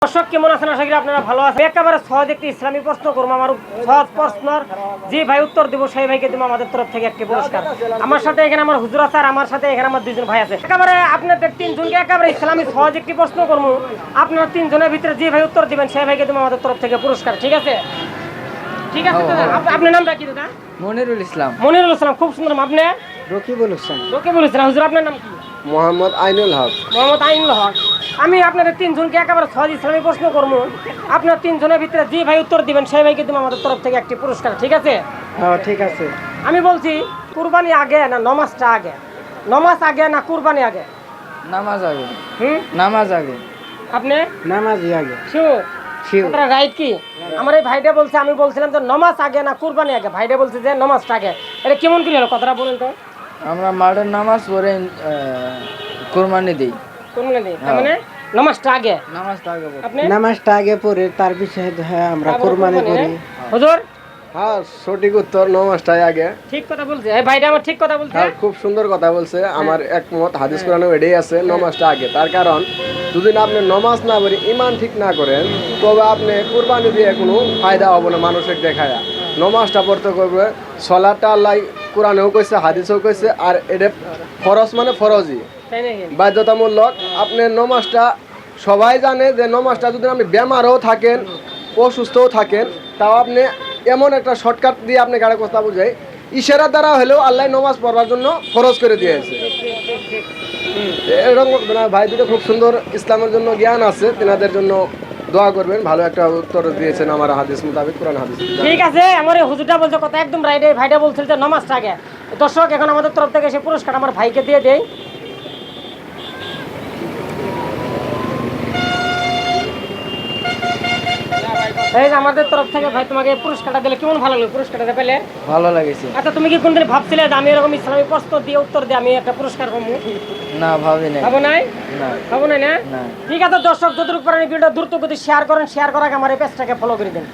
দর্শক কেমন আছেন? আশা করি আপনারা ভালো আছেন। একেবারে সহজ একটি ইসলামী প্রশ্ন করবো। আমার সহজ প্রশ্নের যে ভাই উত্তর দিব সেই ভাইকে দিব আমাদের তরফ থেকে একটি পুরস্কার। আমার সাথে এখানে আমার হুজুর আছে, আর আমার সাথে এখানে আমার দুইজন ভাই আছে। একেবারে আপনাদের তিনজনকে একেবারে ইসলামী সহজ একটি প্রশ্ন করবো। আপনারা তিনজনের ভিতরে যে ভাই উত্তর দিবেন সেই ভাইকে দিব আমাদের তরফ থেকে পুরস্কার। ঠিক আছে? ঠিক আছে দাদা। আপনার নামটা কি দাদা? মনিরুল ইসলাম। মনিরুল ইসলাম, খুব সুন্দর নাম। আপনি? রকিবুল হোসেন। রকিবুল ইসলাম। হুজুর আপনার নাম কি? মোহাম্মদ আইনুল হক। মোহাম্মদ আইনুল হক। আমি আপনাদের তিনজনকে একেবারে সহজ ইসলামী প্রশ্ন করবো। আপনার তিনজনের ভিতরে যে ভাই উত্তর দিবেন সেই ভাইকে দিব আমাদের তরফ থেকে একটি পুরস্কার। ঠিক আছে? হ্যাঁ ঠিক আছে। আমি বলছি, কুরবানি আগে না নমাজটা আগে? নমাজ আগে না কুরবানি আগে? নামাজ আগে। নামাজ আগে। আপনি? নামাজই আগে। শিওর? শিওর। আপনারা রাইট কি? আমার এই ভাইটা বলছে, আমি বলছিলাম যে নমাজ আগে না কুরবানি আগে, ভাইটা বলছে যে নমাজটা আগে। এটা কেমন কি হলো কথাটা বলেন তো? আমরা মাঠের নামাজ পড়ে কোরবানি দিই। কুরবানি দিই, তার মানে নমাজটা আগে। নামাজটা আগে পড়ি। আপনি? নামাজটা আগে পড়ে তার পিছনে আমরা কোরবানি করি। হুজুর? হ্যাঁ, সঠিক উত্তর নমাজটাই আগে। ঠিক কথা বলছে এই ভাইটা, আমার ঠিক কথা বলছে। হ্যাঁ, খুব সুন্দর কথা বলছে। আমার একমত, হাদিস কোরআনেও এটাই আছে, নমাজটা আগে। তার কারণ যদি না আপনি নমাজ না পড়ে ইমান ঠিক না করেন, তবে আপনি কুরবানি দিয়ে কোনো ফায়দা হবে না মানুষের দেখায়। নমাজটা পড়তে করবে। সলাটটা আল্লাহ কোরআনেও কইছে, হাদিসেও কইছে, আর এটা ফরজ মানে ফরজই, তাই নাকি? বাধ্যতামূলক। আপনি নমাজটা সবাই জানে যে নমাজটা যদি আপনি বেমারও থাকেন, অসুস্থও থাকেন, তাও আপনি এমন একটা শর্টকাট দিয়ে আপনি গাড়ি কথা বুঝাই, ইশারা দ্বারা হলেও আল্লাহ নমাজ পড়বার জন্য ফরজ করে দিয়েছে। এরকম ভাই দুটো খুব সুন্দর ইসলামের জন্য জ্ঞান আছে, তেনাদের জন্য দোয়া করবেন। ভালো একটা উত্তর দিয়েছেন আমার হাদিস মোতাবেক, কোরআন হাদিস। ঠিক আছে, আমার এই হুজুরটা বলছে কথা একদম রাইট। এই ভাইটা বলছিল যে নমাজটা আগে। দর্শক, এখন আমাদের তরফ থেকে সে পুরস্কার আমার ভাইকে দিয়ে দেই। এই যে আমাদের তরফ থেকে ভাই তোমাকে এই পুরস্কারটা দিলে কেমন ভালো লাগলো? পুরস্কারটা পেলে ভালো লাগেছে। আচ্ছা, তুমি কি কোনদিন ভাবছিলে যে আমি এরকম ইসলামী প্রশ্ন দিয়ে উত্তর দিয়ে আমি একটা পুরস্কার পাবো? না, ভাবি নাই। ভাবো নাই? না। ভাবো নাই না? না। ঠিক আছে দর্শক, যতটুকু পারেন ভিডিওটা দ্রুত গতি শেয়ার করেন। শেয়ার করার আগে আমার এই পেজটাকে ফলো করে দিন।